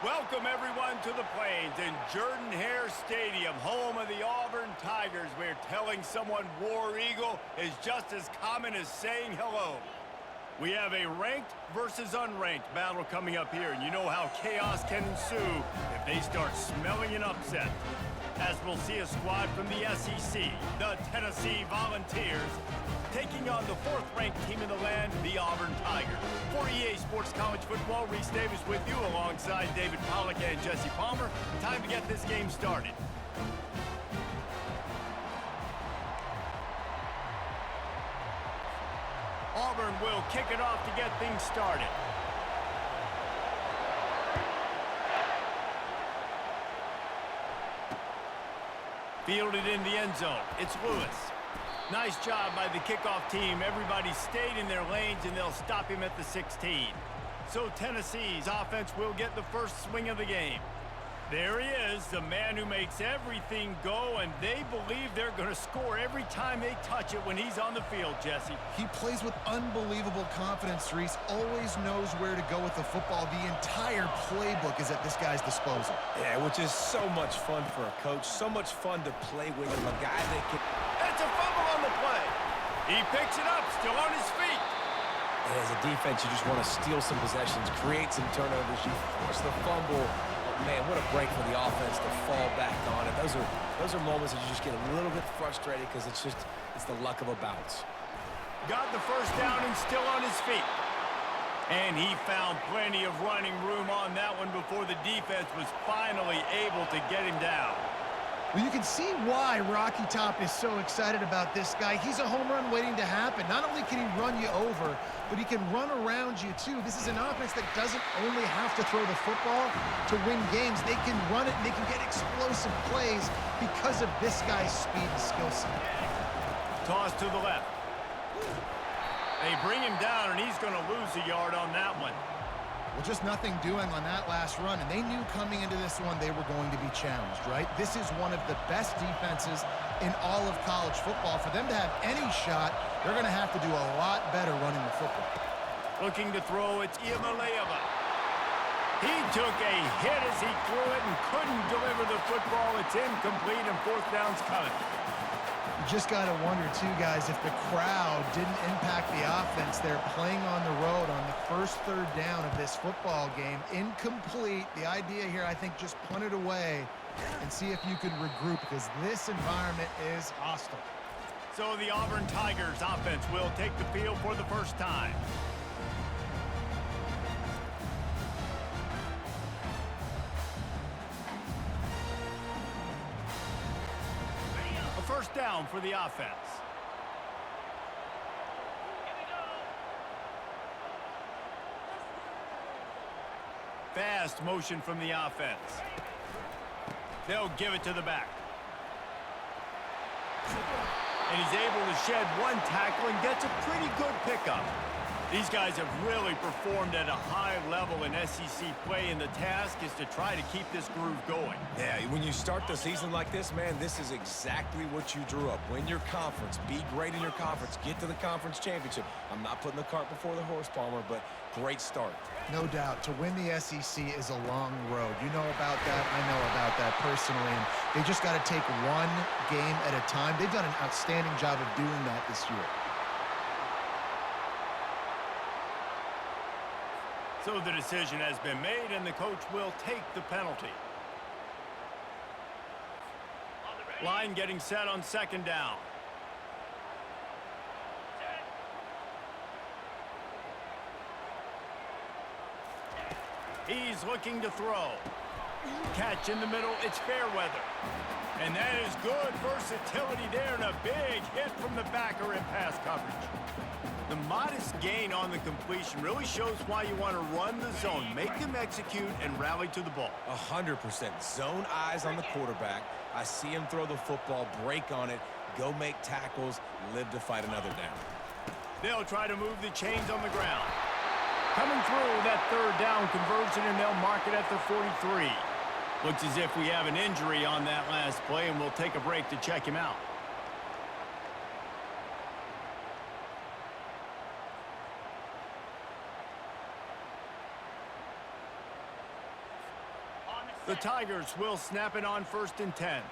Welcome, everyone, to the Plains in Jordan-Hare Stadium, home of the Auburn Tigers, where telling someone War Eagle is just as common as saying hello. We have a ranked versus unranked battle coming up here, and you know how chaos can ensue if they start smelling an upset. As we'll see a squad from the SEC, the Tennessee Volunteers, taking on the fourth-ranked team in the land, the Auburn Tigers. For EA Sports College Football, Reese Davis with you alongside David Pollack and Jesse Palmer. Time to get this game started. Auburn will kick it off to get things started. Fielded in the end zone. It's Lewis. Nice job by the kickoff team. Everybody stayed in their lanes, and they'll stop him at the 16. So Tennessee's offense will get the first swing of the game. There he is, the man who makes everything go, and they believe they're going to score every time they touch it when he's on the field, Jesse. He plays with unbelievable confidence, Reese. Always knows where to go with the football. The entire playbook is at this guy's disposal. Yeah, which is so much fun for a coach. So much fun to play with him. A guy that can... That's a fumble on the play. He picks it up, still on his feet. And as a defense, you just want to steal some possessions, create some turnovers. You force the fumble. Man, what a break for the offense to fall back on it. Those are moments that you just get a little bit frustrated because it's the luck of a bounce. Got the first down and still on his feet. And he found plenty of running room on that one before the defense was finally able to get him down. Well, you can see why Rocky Top is so excited about this guy. He's a home run waiting to happen. Not only can he run you over, but he can run around you too. This is an offense that doesn't only have to throw the football to win games. They can run it and they can get explosive plays because of this guy's speed and skill set. Toss to the left. They bring him down, and he's going to lose a yard on that one. Well, just nothing doing on that last run, and they knew coming into this one they were going to be challenged, right? This is one of the best defenses in all of college football. For them to have any shot, they're going to have to do a lot better running the football. Looking to throw, it's Iamaleava. He took a hit as he threw it and couldn't deliver the football. It's incomplete, and fourth down's coming. You just got to wonder, too, guys, if the crowd didn't impact the offense. They're playing on the road on the first third down of this football game. Incomplete. The idea here, I think, just punt it away and see if you can regroup, because this environment is hostile. So the Auburn Tigers offense will take the field for the first time. First down for the offense. Fast motion from the offense. They'll give it to the back. And he's able to shed one tackle and gets a pretty good pickup. These guys have really performed at a high level in SEC play, and the task is to try to keep this groove going. Yeah, when you start the season like this, man, this is exactly what you drew up. Win your conference. Be great in your conference. Get to the conference championship. I'm not putting the cart before the horse, Palmer, but great start. No doubt. To win the SEC is a long road. You know about that. I know about that personally. And they just got to take one game at a time. They've done an outstanding job of doing that this year. So the decision has been made, and the coach will take the penalty. Line getting set on second down. He's looking to throw. Catch in the middle, it's fair weather. And that is good versatility there, and a big hit from the backer in pass coverage. The modest gain on the completion really shows why you want to run the zone. Make them execute and rally to the ball. 100%. Zone eyes on the quarterback. I see him throw the football, break on it, go make tackles, live to fight another down. They'll try to move the chains on the ground. Coming through that third down conversion, and they'll mark it at the 43. Looks as if we have an injury on that last play, and we'll take a break to check him out. The Tigers will snap it on 1st and 10.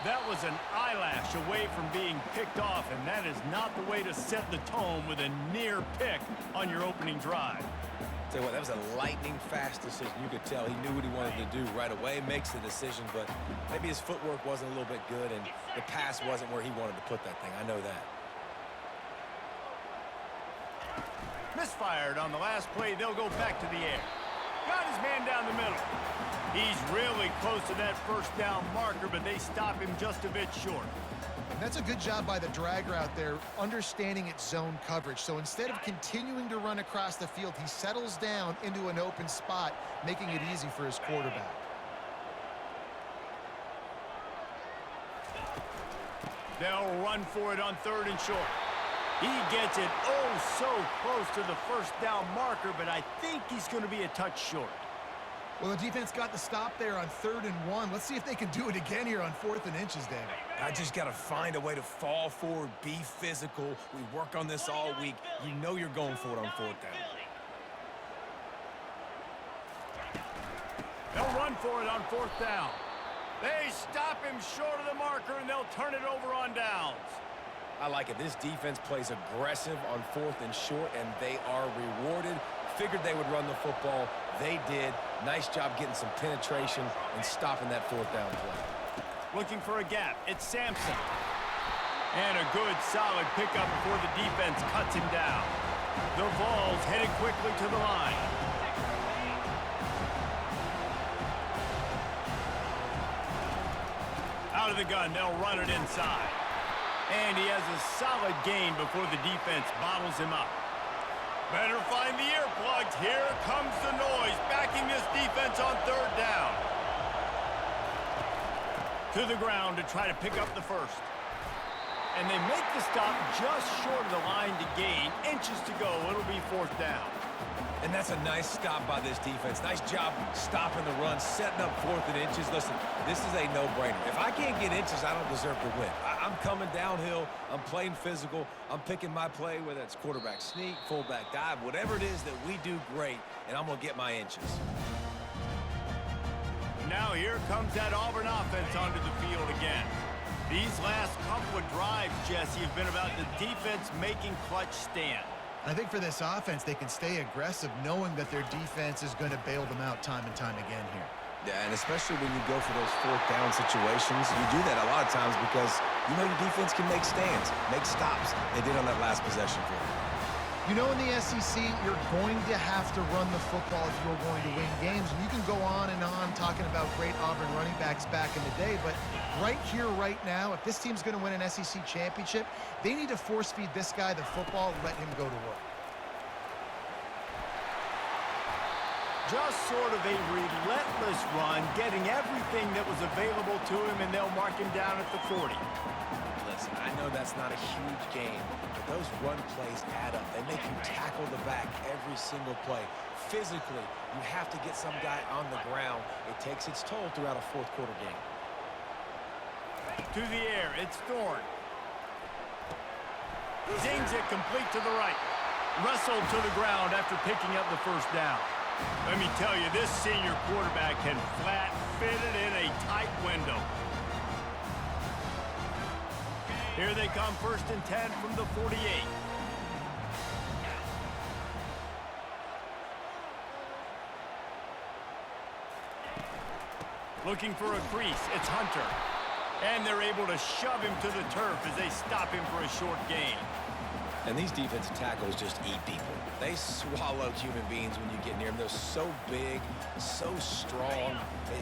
That was an eyelash away from being picked off, and that is not the way to set the tone with a near pick on your opening drive. Tell you what, that was a lightning-fast decision. You could tell he knew what he wanted to do right away, makes the decision, but maybe his footwork wasn't a little bit good, and the pass wasn't where he wanted to put that thing. I know that. Misfired on the last play. They'll go back to the air. Got his man down the middle. He's really close to that 1st down marker, but they stop him just a bit short. That's a good job by the drag route there, understanding its zone coverage. So instead of continuing to run across the field, he settles down into an open spot, making it easy for his quarterback. They'll run for it on 3rd and short. He gets it oh so close to the 1st down marker, but I think he's going to be a touch short. Well, the defense got the stop there on 3rd and 1. Let's see if they can do it again here on 4th and inches, David. I just got to find a way to fall forward, be physical. We work on this all week. You know you're going for it on 4th down. They'll run for it on 4th down. They stop him short of the marker, and they'll turn it over on downs. I like it. This defense plays aggressive on 4th and short, and they are rewarded. Figured they would run the football. They did. Nice job getting some penetration and stopping that 4th down play. Looking for a gap. It's Sampson. And a good, solid pickup before the defense cuts him down. The Vols headed quickly to the line. Out of the gun, they'll run it inside. And he has a solid gain before the defense bottles him up. Better find the earplugs. Here comes the noise, backing this defense on 3rd down. To the ground to try to pick up the 1st. And they make the stop just short of the line to gain. Inches to go. It'll be 4th down. And that's a nice stop by this defense. Nice job stopping the run, setting up 4th and inches. Listen, this is a no-brainer. If I can't get inches, I don't deserve to win. I'm coming downhill. I'm playing physical. I'm picking my play, whether it's quarterback sneak, fullback dive, whatever it is that we do great, and I'm going to get my inches. Now here comes that Auburn offense onto the field again. These last couple of drives, Jesse, have been about the defense making clutch stand. I think for this offense, they can stay aggressive knowing that their defense is going to bail them out time and time again here. Yeah, and especially when you go for those 4th down situations, you do that a lot of times because you know your defense can make stands, make stops. They did on that last possession for them. You know, in the SEC, you're going to have to run the football if you're going to win games. And you can go on and on talking about great Auburn running backs back in the day, but right here, right now, if this team's going to win an SEC championship, they need to force-feed this guy the football and let him go to work. Just sort of a relentless run, getting everything that was available to him, and they'll mark him down at the 40. Listen, I know that's not a huge game, but those run plays add up. They make you tackle the back every single play. Physically, you have to get some guy on the ground. It takes its toll throughout a 4th quarter game. To the air, it's Thorne. Zings it complete to the right. Wrestled to the ground after picking up the 1st down. Let me tell you, this senior quarterback can flat fit it in a tight window. Here they come, 1st and 10 from the 48. Looking for a crease, it's Hunter. And they're able to shove him to the turf as they stop him for a short gain. And these defensive tackles just eat people. They swallow human beings when you get near them. They're so big, so strong.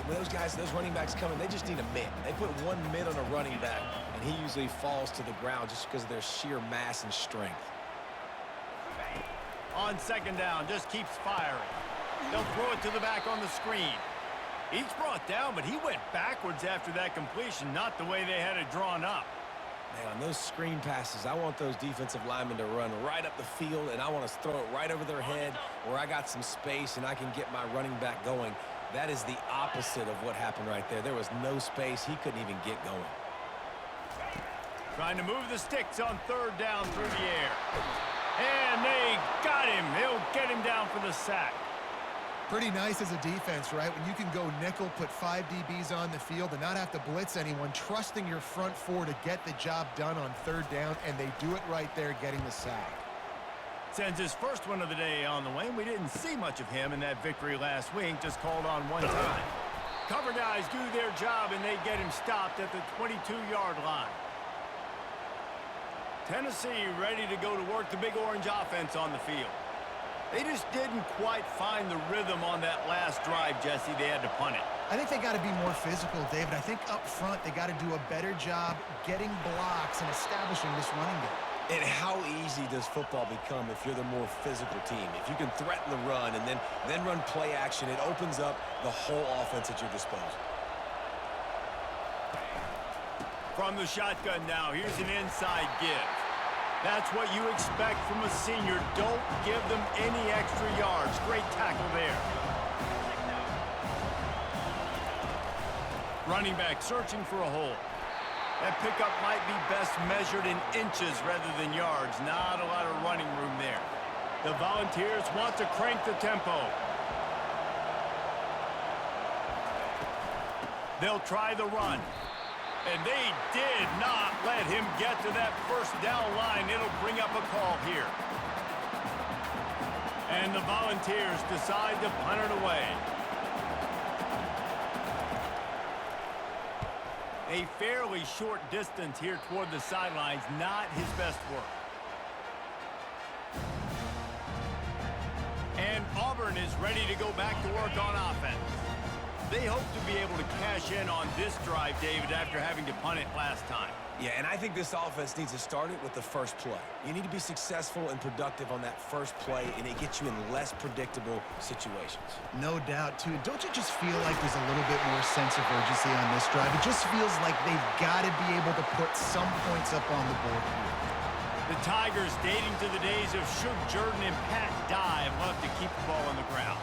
When those guys, those running backs come in, they just need a mitt. They put one mitt on a running back, and he usually falls to the ground just because of their sheer mass and strength. On 2nd down, just keeps firing. They'll throw it to the back on the screen. He's brought down, but he went backwards after that completion, not the way they had it drawn up. Man, on those screen passes, I want those defensive linemen to run right up the field, and I want to throw it right over their head where I got some space and I can get my running back going. That is the opposite of what happened right there. There was no space. He couldn't even get going. Trying to move the sticks on third down through the air. And they got him. He'll get him down for the sack. Pretty nice as a defense, right? When you can go nickel, put 5 DBs on the field and not have to blitz anyone, trusting your front four to get the job done on third down, and they do it right there, getting the sack. Sends his first one of the day on the way. We didn't see much of him in that victory last week, just called on one time. Cover guys do their job, and they get him stopped at the 22-yard line. Tennessee ready to go to work the Big Orange offense on the field. They just didn't quite find the rhythm on that last drive, Jesse. They had to punt it. I think they got to be more physical, David. I think up front they got to do a better job getting blocks and establishing this running game. And how easy does football become if you're the more physical team? If you can threaten the run and then run play action, it opens up the whole offense at your disposal. From the shotgun now, here's an inside give. That's what you expect from a senior. Don't give them any extra yards. Great tackle there. Running back searching for a hole. That pickup might be best measured in inches rather than yards. Not a lot of running room there. The Volunteers want to crank the tempo. They'll try the run. And they did not let him get to that first down line. It'll bring up a call here. And the Volunteers decide to punt it away. A fairly short distance here toward the sidelines. Not his best work. And Auburn is ready to go back to work on offense. They hope to be able to cash in on this drive, David, after having to punt it last time. Yeah, and I think this offense needs to start it with the first play. You need to be successful and productive on that first play, and it gets you in less predictable situations. No doubt, too. Don't you just feel like there's a little bit more sense of urgency on this drive? It just feels like they've got to be able to put some points up on the board here. The Tigers, dating to the days of Shug Jordan and Pat Dye, love to keep the ball on the ground.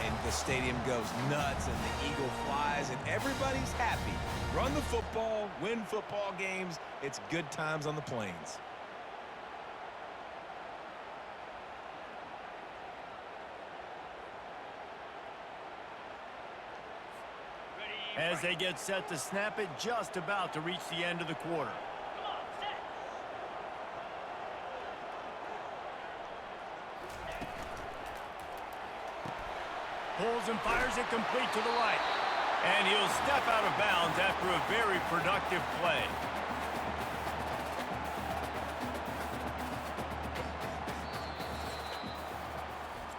And the stadium goes nuts, and the eagle flies, and everybody's happy. Run the football, win football games. It's good times on the plains. As they get set to snap it, just about to reach the end of the quarter. Pulls and fires it complete to the right. And he'll step out of bounds after a very productive play.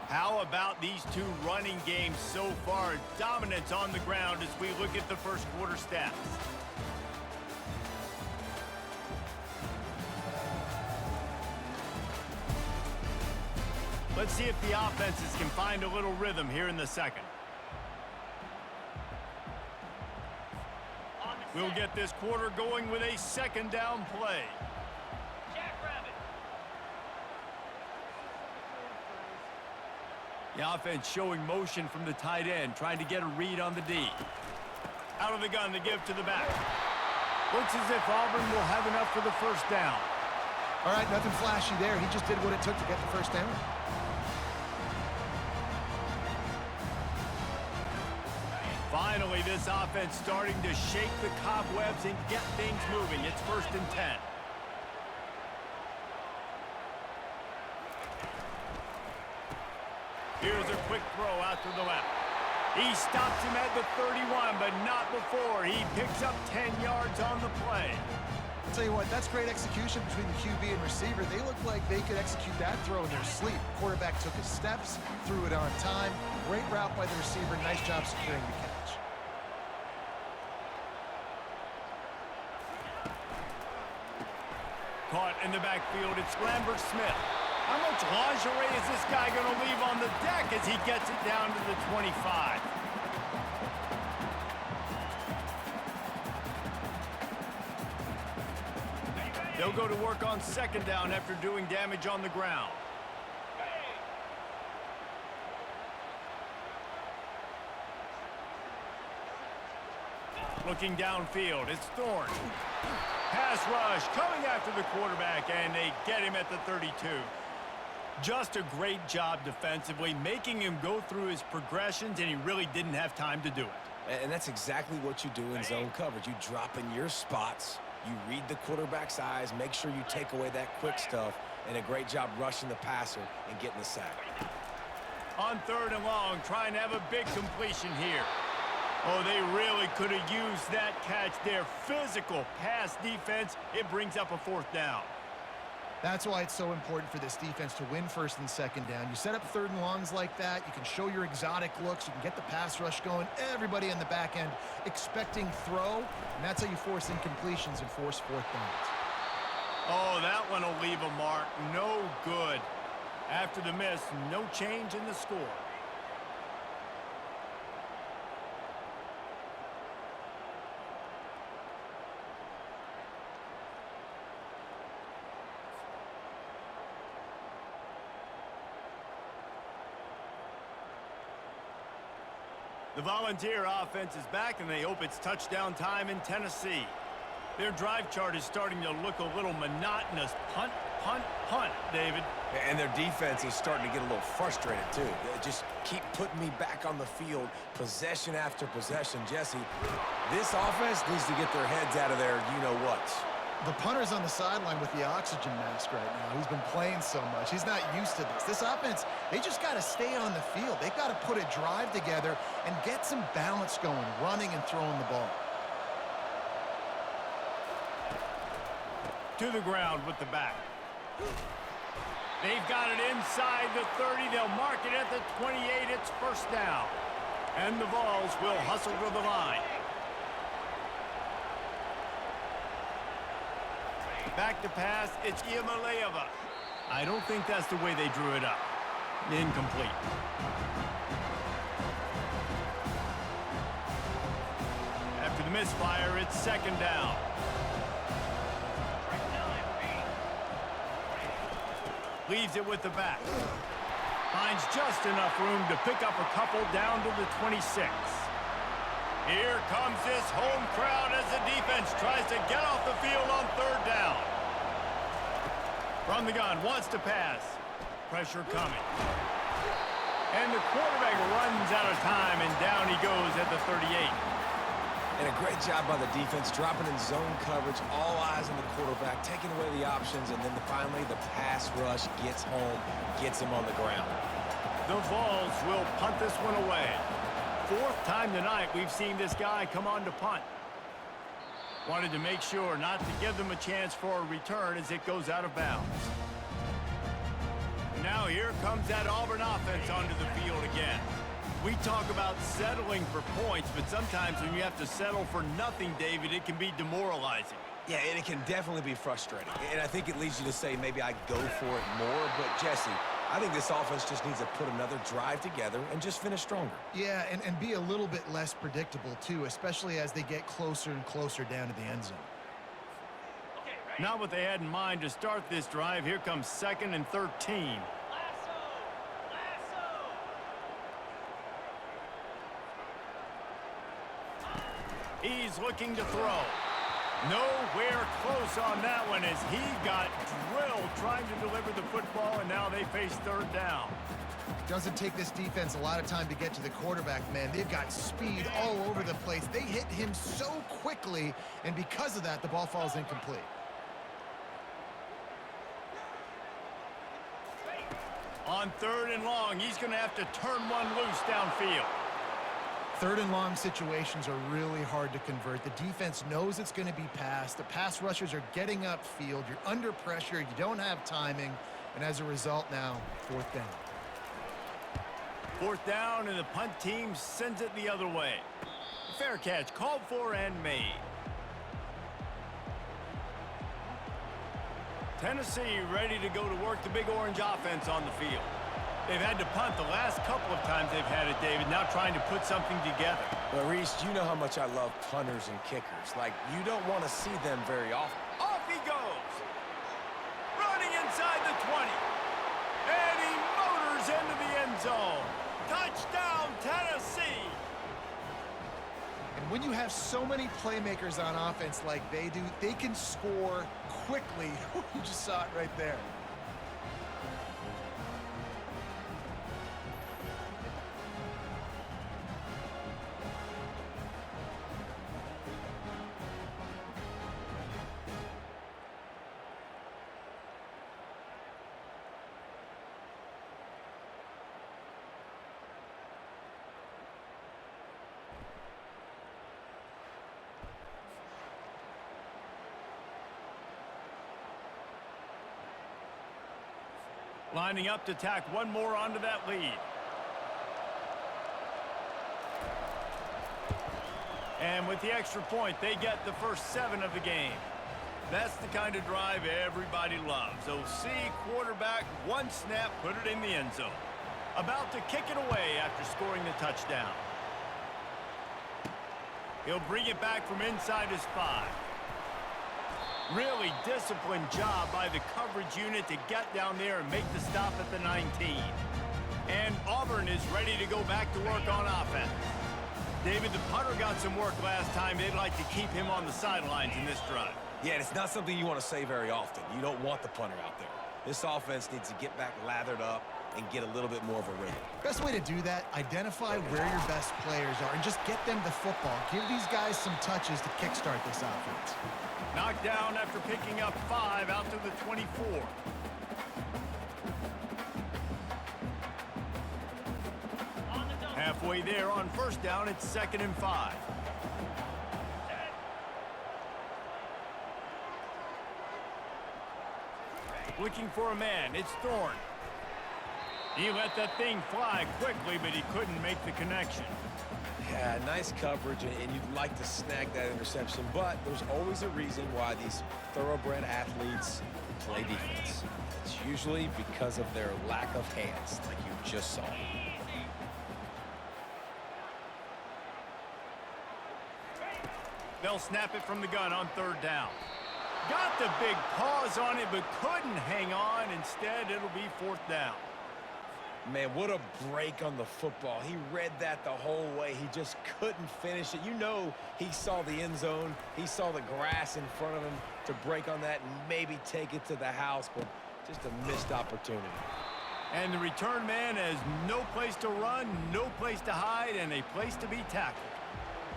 How about these two running games so far? Dominance on the ground as we look at the first quarter stats. Let's see if the offenses can find a little rhythm here in the second. We'll get this quarter going with a second down play. The offense showing motion from the tight end, trying to get a read on the D. Out of the gun to give to the back. Looks as if Auburn will have enough for the first down. All right, nothing flashy there. He just did what it took to get the first down. Finally, this offense starting to shake the cobwebs and get things moving. It's 1st and 10. Here's a quick throw out to the left. He stops him at the 31, but not before. He picks up 10 yards on the play. I'll tell you what, that's great execution between the QB and receiver. They look like they could execute that throw in their sleep. Quarterback took his steps, threw it on time. Great route by the receiver. Nice job securing the catch. Caught in the backfield, it's Lambert Smith. How much lingerie is this guy going to leave on the deck as he gets it down to the 25? They'll go to work on second down after doing damage on the ground. Looking downfield, it's Thorne. Pass rush coming after the quarterback, and they get him at the 32. Just a great job defensively, making him go through his progressions, and he really didn't have time to do it. And that's exactly what you do in zone coverage. You drop in your spots, you read the quarterback's eyes, make sure you take away that quick stuff, and a great job rushing the passer and getting the sack. On 3rd and long, trying to have a big completion here. Oh, they really could have used that catch there. Physical pass defense, it brings up a 4th down. That's why it's so important for this defense to win 1st and 2nd down. You set up 3rd and longs like that, you can show your exotic looks, you can get the pass rush going, everybody in the back end expecting throw, and that's how you force incompletions and force 4th downs. Oh, that one will leave a mark. No good. After the miss, no change in the score. The Volunteer offense is back, and they hope it's touchdown time in Tennessee. Their drive chart is starting to look a little monotonous. Punt, punt, punt, David. And their defense is starting to get a little frustrated, too. They just keep putting me back on the field, possession after possession. Jesse, this offense needs to get their heads out of their you-know-whats. The punter's on the sideline with the oxygen mask right now. He's been playing so much. He's not used to this. This offense, they just got to stay on the field. They've got to put a drive together and get some balance going, running and throwing the ball. To the ground with the back. They've got it inside the 30. They'll mark it at the 28. It's 1st down. And the Vols will hustle to the line. Back to pass, it's Iamaleava. I don't think that's the way they drew it up. Incomplete. After the misfire, it's 2nd down. Leaves it with the back. Finds just enough room to pick up a couple down to the 26. Here comes this home crowd as the defense tries to get off the field on 3rd down. From the gun, wants to pass. Pressure coming. And the quarterback runs out of time, and down he goes at the 38. And a great job by the defense, dropping in zone coverage, all eyes on the quarterback, taking away the options, and then finally the pass rush gets home, gets him on the ground. The Vols will punt this one away. 4th time tonight we've seen this guy come on to punt. Wanted to make sure not to give them a chance for a return as it goes out of bounds. Now here comes that Auburn offense onto the field again. We talk about settling for points, but sometimes when you have to settle for nothing, David, it can be demoralizing. Yeah, and it can definitely be frustrating. And I think it leads you to say maybe I go for it more. But, Jesse, I think this offense just needs to put another drive together and just finish stronger. Yeah, and be a little bit less predictable, too, especially as they get closer and closer down to the end zone. Not what they had in mind to start this drive. Here comes 2nd and 13. He's looking to throw. Nowhere close on that one as he got drilled trying to deliver the football, and now they face 3rd down. Doesn't take this defense a lot of time to get to the quarterback, man. They've got speed all over the place. They hit him so quickly, and because of that, the ball falls incomplete. On 3rd and long, he's going to have to turn one loose downfield. 3rd and long situations are really hard to convert. The defense knows it's going to be passed. The pass rushers are getting upfield. You're under pressure. You don't have timing. And as a result now, 4th down. 4th down, and the punt team sends it the other way. Fair catch called for and made. Tennessee ready to go to work the Big Orange offense on the field. They've had to punt the last couple of times they've had it, David, now trying to put something together. Well, Reese, you know how much I love punters and kickers. Like, you don't want to see them very often. Off he goes. Running inside the 20. And he motors into the end zone. Touchdown, Tennessee. And when you have so many playmakers on offense like they do, they can score quickly. You just saw it right there. Lining up to tack one more onto that lead. And with the extra point, they get the first 7 of the game. That's the kind of drive everybody loves. OC quarterback, one snap, put it in the end zone. About to kick it away after scoring the touchdown. He'll bring it back from inside his 5. Really disciplined job by the coverage unit to get down there and make the stop at the 19. And Auburn is ready to go back to work on offense. David, the punter got some work last time. They'd like to keep him on the sidelines in this drive. Yeah, it's not something you want to say very often. You don't want the punter out there. This offense needs to get back lathered up and get a little bit more of a rhythm. Best way to do that, identify where your best players are and just get them the football. Give these guys some touches to kickstart this offense. Knocked down after picking up 5 out to the 24. Halfway there on first down, it's 2nd and 5. Looking for a man, it's Thorne. He let that thing fly quickly, but he couldn't make the connection. Yeah, nice coverage, and you'd like to snag that interception, but there's always a reason why these thoroughbred athletes play defense. It's usually because of their lack of hands, like you just saw. They'll snap it from the gun on 3rd down. Got the big paws on it, but couldn't hang on. Instead, it'll be 4th down. Man, what a break on the football. He read that the whole way. He just couldn't finish it. You know he saw the end zone. He saw the grass in front of him to break on that and maybe take it to the house, but just a missed opportunity. And the return man has no place to run, no place to hide, and a place to be tackled.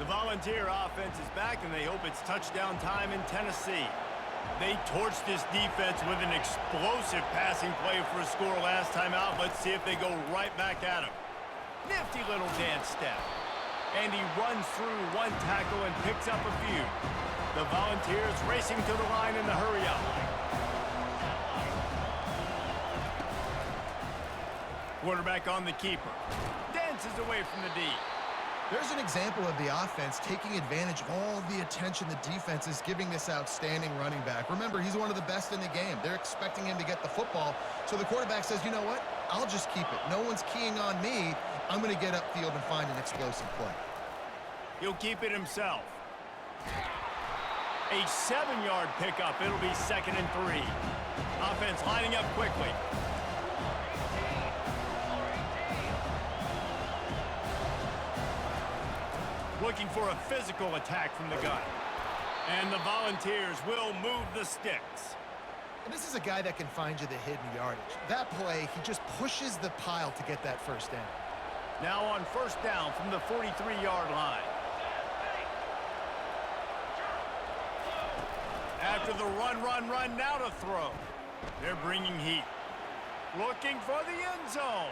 The Volunteer offense is back, and they hope it's touchdown time in Tennessee. They torched this defense with an explosive passing play for a score last time out. Let's see if they go right back at him. Nifty little dance step. And he runs through one tackle and picks up a few. The Volunteers racing to the line in the hurry-up. Quarterback on the keeper. Dances away from the D. There's an example of the offense taking advantage of all the attention the defense is giving this outstanding running back. Remember, he's one of the best in the game. They're expecting him to get the football. So the quarterback says, you know what? I'll just keep it. No one's keying on me. I'm going to get upfield and find an explosive play. He'll keep it himself. A 7-yard pickup. It'll be 2nd and 3. Offense lining up quickly. Looking for a physical attack from the gun. And the Volunteers will move the sticks. And this is a guy that can find you the hidden yardage. That play, he just pushes the pile to get that first down. Now on first down from the 43-yard line. After the run, now to throw. They're bringing heat. Looking for the end zone.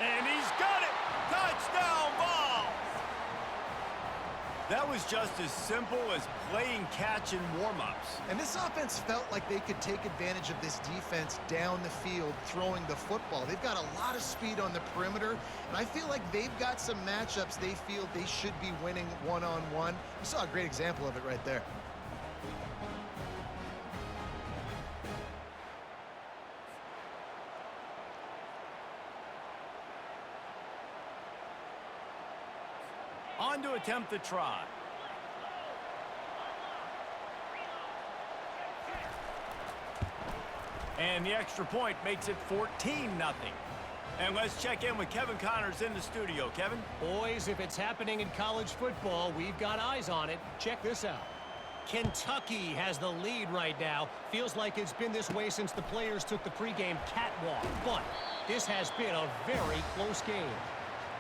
And he's got it. Touchdown ball. That was just as simple as playing catch in warm-ups. And this offense felt like they could take advantage of this defense down the field throwing the football. They've got a lot of speed on the perimeter, and I feel like they've got some matchups they feel they should be winning one-on-one. You saw a great example of it right there. On to attempt the try. And the extra point makes it 14-0. And let's check in with Kevin Connors in the studio. Kevin? Boys, if it's happening in college football, we've got eyes on it. Check this out. Kentucky has the lead right now. Feels like it's been this way since the players took the pregame catwalk. But this has been a very close game.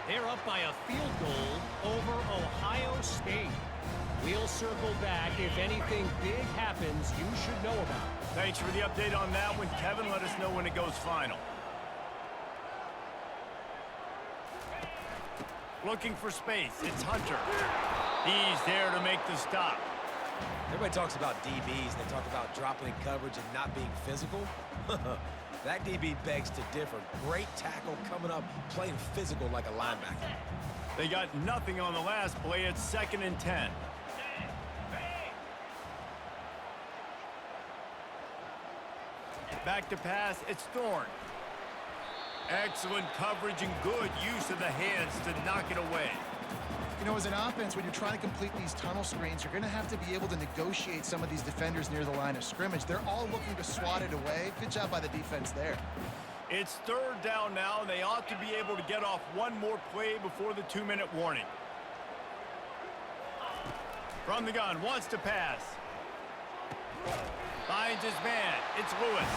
They're up by a field goal over Ohio State. We'll circle back. If anything big happens, you should know about it. Thanks for the update on that one, Kevin. Let us know when it goes final. Looking for space. It's Hunter. He's there to make the stop. Everybody talks about DBs, and they talk about dropping in coverage and not being physical. That DB begs to differ. Great tackle coming up, playing physical like a linebacker. They got nothing on the last play. It's 2nd and 10. Back to pass. It's Thorne. Excellent coverage and good use of the hands to knock it away. You know, as an offense, when you're trying to complete these tunnel screens, you're going to have to be able to negotiate some of these defenders near the line of scrimmage. They're all looking to swat it away. Good job by the defense there. It's 3rd down now, and they ought to be able to get off one more play before the 2-minute warning. From the gun, wants to pass. Finds his man. It's Lewis.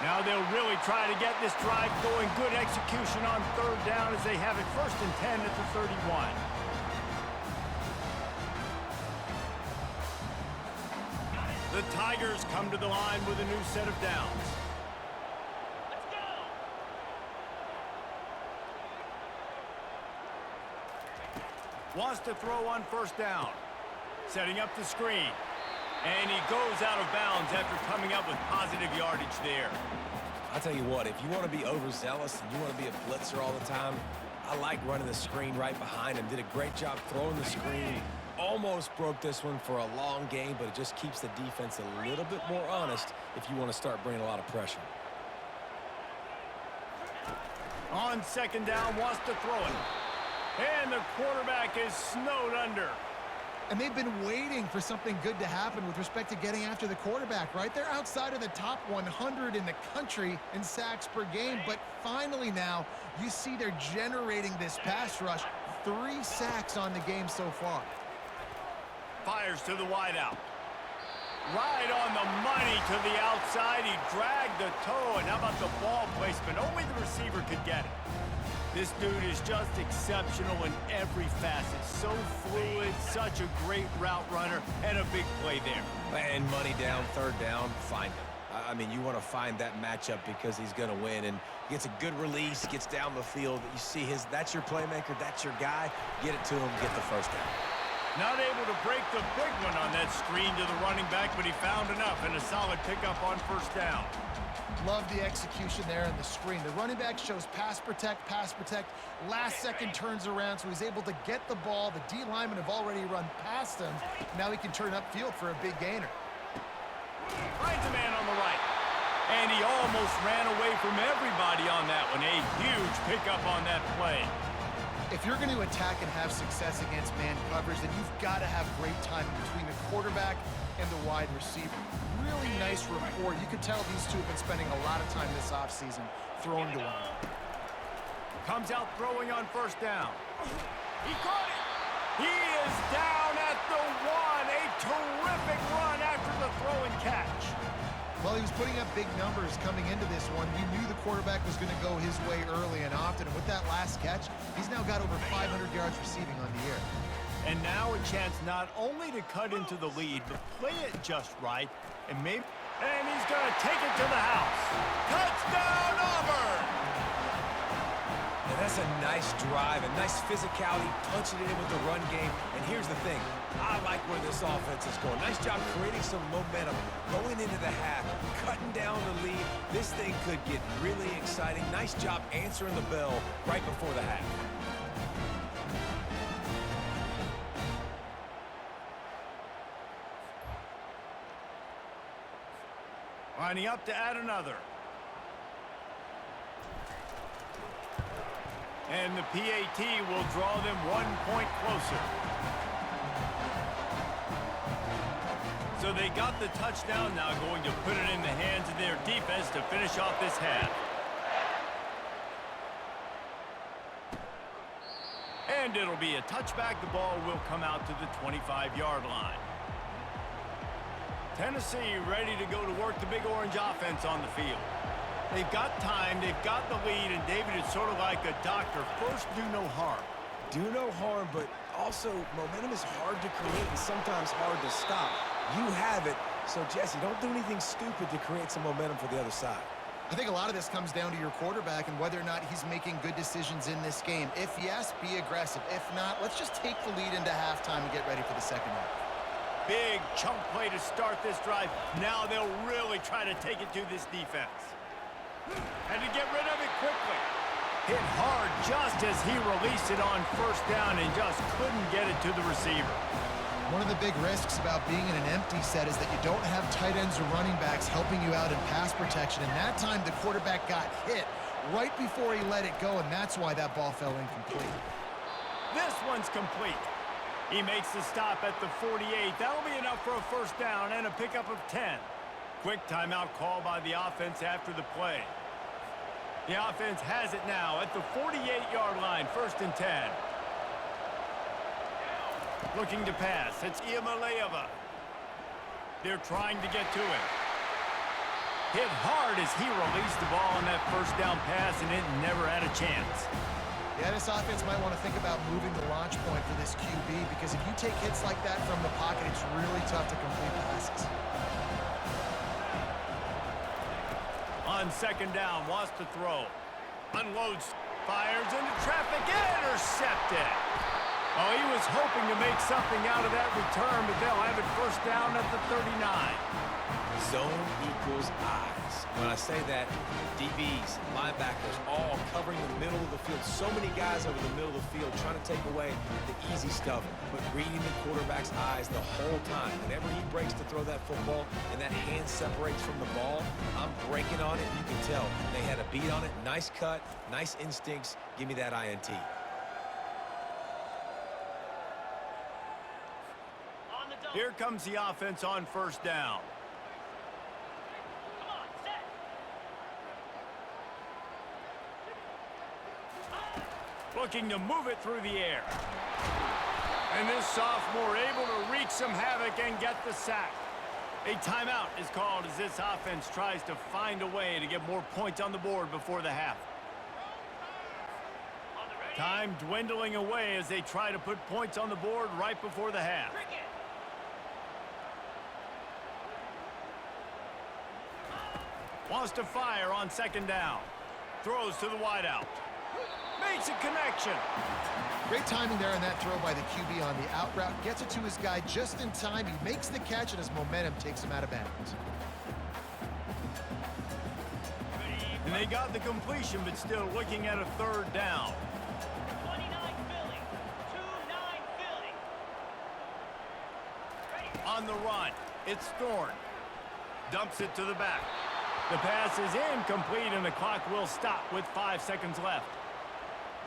Now they'll really try to get this drive going. Good execution on 3rd down as they have it 1st and 10 at the 31. The Tigers come to the line with a new set of downs. Let's go. Wants to throw on 1st down. Setting up the screen. And he goes out of bounds after coming up with positive yardage there. I'll tell you what, if you want to be overzealous and you want to be a blitzer all the time, I like running the screen right behind him. Did a great job throwing the screen. Almost broke this one for a long game, but it just keeps the defense a little bit more honest if you want to start bringing a lot of pressure. On 2nd down, wants to throw it. And the quarterback is snowed under. And they've been waiting for something good to happen with respect to getting after the quarterback, right? They're outside of the top 100 in the country in sacks per game, but finally now you see they're generating this pass rush. 3 sacks on the game so far. Fires to the wideout. Right on the money to the outside. He dragged the toe, and how about the ball placement? Only the receiver could get it. This dude is just exceptional in every facet. So fluid, such a great route runner, and a big play there. And money down, 3rd down, find him. I mean, you want to find that matchup because he's going to win, and gets a good release, gets down the field. You see that's your playmaker, that's your guy. Get it to him, get the 1st down. Not able to break the big one on that screen to the running back, but he found enough and a solid pickup on 1st down. Love the execution there in the screen. The running back shows pass protect. Last second turns around, so he's able to get the ball. The D linemen have already run past him. Now he can turn upfield for a big gainer. Finds a man on the right. And he almost ran away from everybody on that one. A huge pickup on that play. If you're going to attack and have success against man coverage, then you've got to have great timing between the quarterback and the wide receiver. Really nice rapport. You can tell these two have been spending a lot of time this offseason throwing to one another. Comes out throwing on 1st down. He caught it. He is down at the 1. A terrific run after the throw and catch. Well, he was putting up big numbers coming into this one. You knew the quarterback was going to go his way early and often. And with that last catch, he's now got over 500 yards receiving on the year. And now a chance not only to cut into the lead, but play it just right. And he's going to take it to the house. Touchdown, Auburn! And that's a nice drive, a nice physicality, punching it in with the run game. And here's the thing. I like where this offense is going. Nice job creating some momentum, going into the half, cutting down the lead. This thing could get really exciting. Nice job answering the bell right before the half. Lining up to add another. And the PAT will draw them 1 point closer. So they got the touchdown, now going to put it in the hands of their defense to finish off this half. And it'll be a touchback. The ball will come out to the 25-yard line. Tennessee ready to go to work the Big Orange offense on the field. They've got time, they've got the lead, and David is sort of like a doctor. First, do no harm. Do no harm, but also momentum is hard to create and sometimes hard to stop. You have it, so Jesse, don't do anything stupid to create some momentum for the other side. I think a lot of this comes down to your quarterback and whether or not he's making good decisions in this game. If yes, be aggressive. If not, let's just take the lead into halftime and get ready for the second half. Big chunk play to start this drive. Now they'll really try to take it to this defense. And to get rid of it quickly. Hit hard just as he released it on first down and just couldn't get it to the receiver. One of the big risks about being in an empty set is that you don't have tight ends or running backs helping you out in pass protection. And that time the quarterback got hit right before he let it go, and that's why that ball fell incomplete. This one's complete. He makes the stop at the 48. That'll be enough for a first down and a pickup of 10. Quick timeout call by the offense after the play. The offense has it now at the 48-yard line, 1st and 10. Looking to pass. It's Iamaleava. They're trying to get to him. Hit hard as he released the ball on that first down pass, and it never had a chance. Yeah, this offense might want to think about moving the launch point for this QB, because if you take hits like that from the pocket, it's really tough to complete passes. On 2nd down, wants to throw. Unloads, fires into traffic, intercepted. Oh, he was hoping to make something out of that return, but they'll have it first down at the 39. Zone equals eyes. When I say that, DBs, linebackers, all covering the middle of the field. So many guys over the middle of the field trying to take away the easy stuff, but reading the quarterback's eyes the whole time. Whenever he breaks to throw that football and that hand separates from the ball, I'm breaking on it. You can tell they had a beat on it. Nice cut, nice instincts. Give me that INT. Here comes the offense on 1st down. Looking to move it through the air. And this sophomore able to wreak some havoc and get the sack. A timeout is called as this offense tries to find a way to get more points on the board before the half. Time dwindling away as they try to put points on the board right before the half. Wants to fire on 2nd down. Throws to the wideout. Makes a connection. Great timing there on that throw by the QB on the out route. Gets it to his guy just in time. He makes the catch, and his momentum takes him out of bounds. And they got the completion, but still looking at a 3rd down. 29 Philly. 2-9 Philly. On the run, it's Thorne. Dumps it to the back. The pass is incomplete, and the clock will stop with 5 seconds left.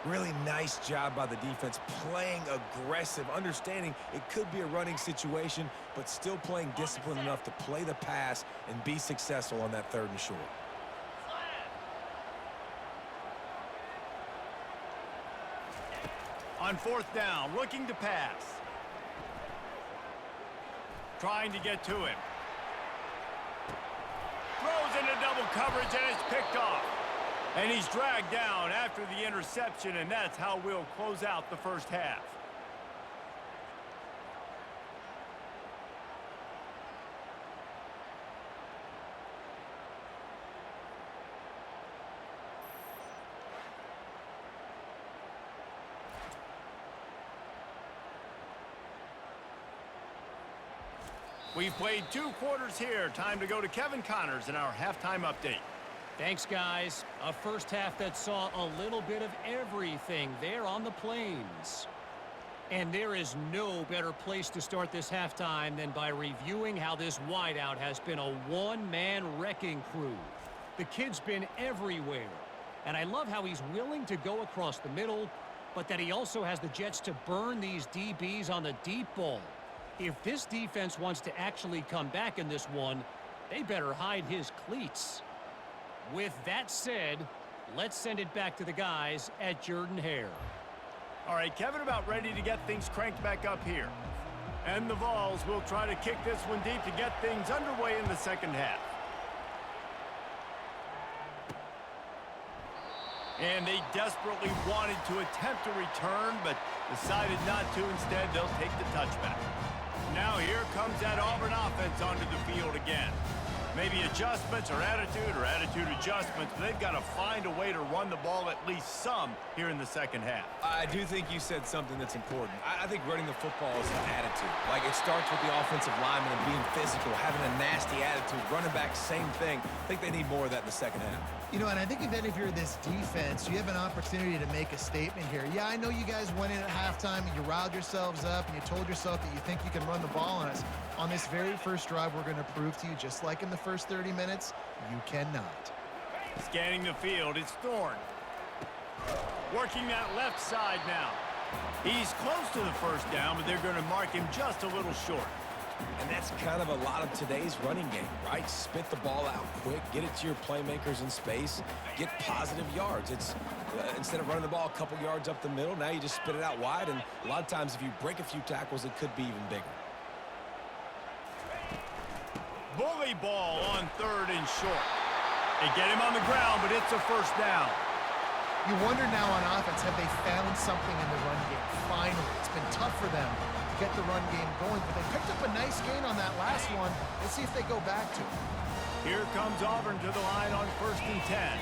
Really nice job by the defense, playing aggressive, understanding it could be a running situation, but still playing disciplined enough to play the pass and be successful on that 3rd and short. On 4th down, looking to pass. Trying to get to him. Throws into double coverage, and it's picked off. And he's dragged down after the interception, and that's how we'll close out the first half. We've played 2 quarters here. Time to go to Kevin Connors in our halftime update. Thanks, guys. A first half that saw a little bit of everything there on the plains. And there is no better place to start this halftime than by reviewing how this wideout has been a one-man wrecking crew. The kid's been everywhere. And I love how he's willing to go across the middle, but that he also has the jets to burn these DBs on the deep ball. If this defense wants to actually come back in this one, they better hide his cleats. With that said, let's send it back to the guys at Jordan-Hare. All right, Kevin about ready to get things cranked back up here. And the Vols will try to kick this one deep to get things underway in the second half. And they desperately wanted to attempt a return, but decided not to. Instead, they'll take the touchback. Now here comes that Auburn offense onto the field again. Maybe adjustments or attitude adjustments, but they've got to find a way to run the ball at least some here in the second half. I do think you said something that's important. I think running the football is an attitude. Like, it starts with the offensive lineman and being physical, having a nasty attitude. Running back, same thing. I think they need more of that in the second half. You know, and I think even if you're this defense, you have an opportunity to make a statement here. Yeah, I know you guys went in at halftime and you riled yourselves up and you told yourself that you think you can run the ball on us. On this very first drive, we're going to prove to you, just like in the first 30 minutes, you cannot. Scanning the field, it's Thorne. Working that left side now. He's close to the first down, but they're going to mark him just a little short. And that's kind of a lot of today's running game, right? Spit the ball out quick, get it to your playmakers in space, get positive yards. It's instead of running the ball a couple yards up the middle, now you just spit it out wide, and a lot of times if you break a few tackles, it could be even bigger. Bully ball on third and short. They get him on the ground, but it's a first down. You wonder now on offense, have they found something in the run game? Finally, it's been tough for them to get the run game going, but they picked up a nice gain on that last one. Let's see if they go back to it. Here comes Auburn to the line on 1st and 10.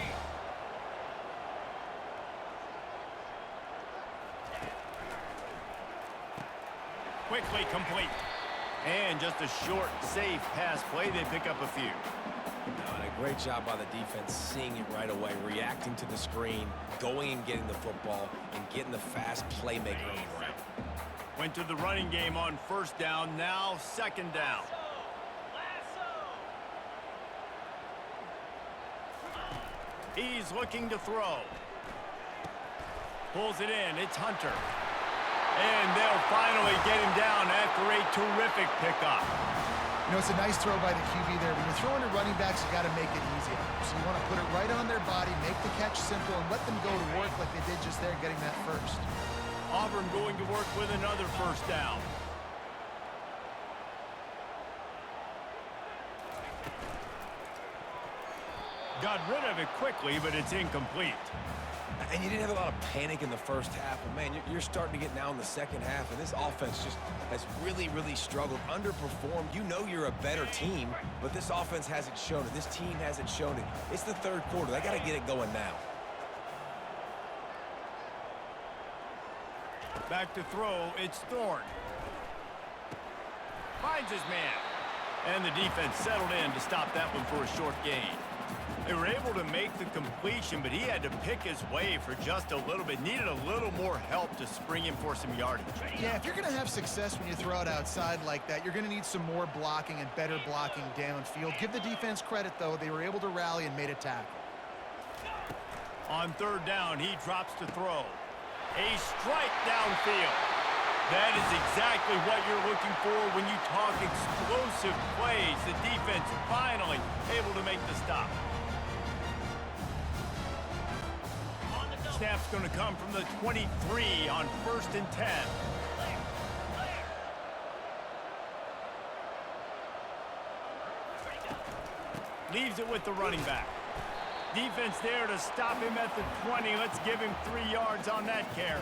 Quickly complete. And just a short, safe pass play. They pick up a few. And a great job by the defense, seeing it right away, reacting to the screen, going and getting the football, and getting the fast playmaker on the ground. Went to the running game on first down, now second down. He's looking to throw. Pulls it in, it's Hunter. And they'll finally get him down after a terrific pickup. You know, it's a nice throw by the QB there. When you're throwing to running backs, you got to make it easy. So you want to put it right on their body, make the catch simple, and let them go to work like they did just there, getting that first. Auburn going to work with another first down. Got rid of it quickly, but it's incomplete. And you didn't have a lot of panic in the first half, but man, you're starting to get now in the second half, and this offense just has really, really struggled, underperformed. You know you're a better team, but this offense hasn't shown it. This team hasn't shown it. It's the third quarter. They got to get it going now. Back to throw, it's Thorne. Finds his man. And the defense settled in to stop that one for a short gain. They were able to make the completion, but he had to pick his way for just a little bit. Needed a little more help to spring him for some yardage. Yeah, if you're going to have success when you throw it outside like that, you're going to need some more blocking and better blocking downfield. Give the defense credit, though. They were able to rally and made a tackle. On third down, he drops to throw. A strike downfield. That is exactly what you're looking for when you talk explosive plays. The defense finally able to make the stop. Snap's going to come from the 23 on 1st and 10. Leaves it with the running back. Defense there to stop him at the 20. Let's give him 3 yards on that carry.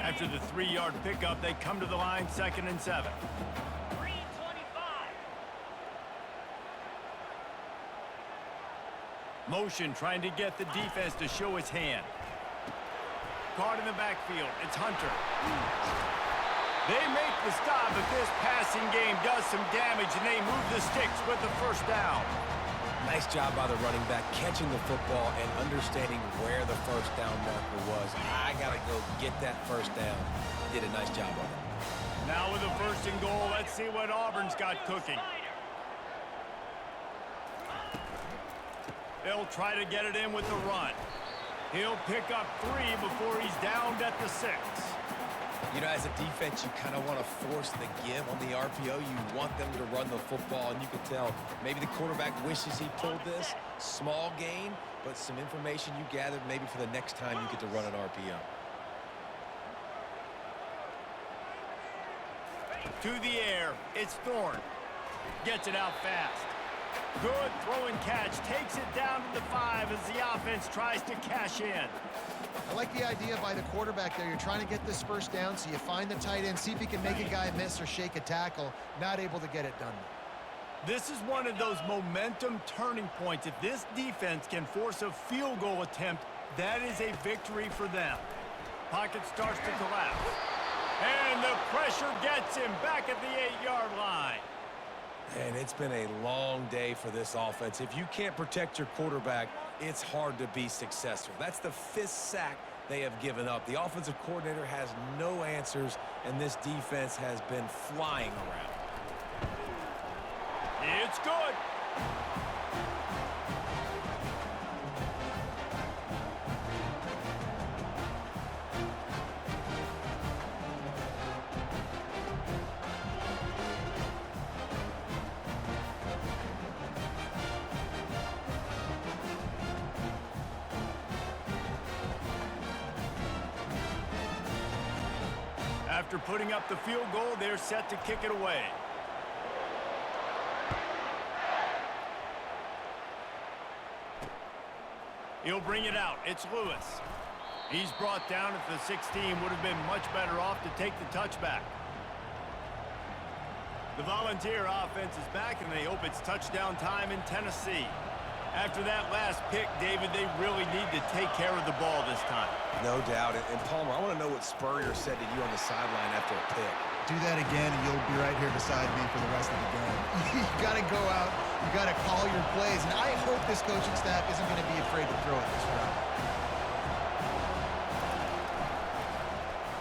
After the 3-yard pickup, they come to the line, 2nd and 7. Motion trying to get the defense to show his hand. Guard in the backfield. It's Hunter. They make the stop, but this passing game does some damage, and they move the sticks with the first down. Nice job by the running back, catching the football and understanding where the first down marker was. I got to go get that first down. Did a nice job of it. Now with a 1st and goal, let's see what Auburn's got cooking. They'll try to get it in with the run. He'll pick up 3 before he's downed at the 6. You know, as a defense, you kind of want to force the give on the RPO. You want them to run the football, and you can tell maybe the quarterback wishes he pulled this. Small gain, but some information you gathered maybe for the next time you get to run an RPO. To the air, it's Thorne. Gets it out fast. Good throw and catch. Takes it down to the 5 as the offense tries to cash in. I like the idea by the quarterback there. You're trying to get this first down, so you find the tight end, see if he can make a guy miss or shake a tackle. Not able to get it done. This is one of those momentum turning points. If this defense can force a field goal attempt, that is a victory for them. Pocket starts to collapse. And the pressure gets him back at the 8-yard line. And it's been a long day for this offense. If you can't protect your quarterback, it's hard to be successful. That's the 5th sack they have given up. The offensive coordinator has no answers, and this defense has been flying around. It's good. After putting up the field goal, they're set to kick it away. He'll bring it out. It's Lewis. He's brought down at the 16. Would have been much better off to take the touchback. The Volunteer offense is back, and they hope it's touchdown time in Tennessee. After that last pick, David, they really need to take care of the ball this time. No doubt. And Palmer, I want to know what Spurrier said to you on the sideline after a pick. Do that again, and you'll be right here beside me for the rest of the game. You got to go out. You got to call your plays. And I hope this coaching staff isn't going to be afraid to throw it this round.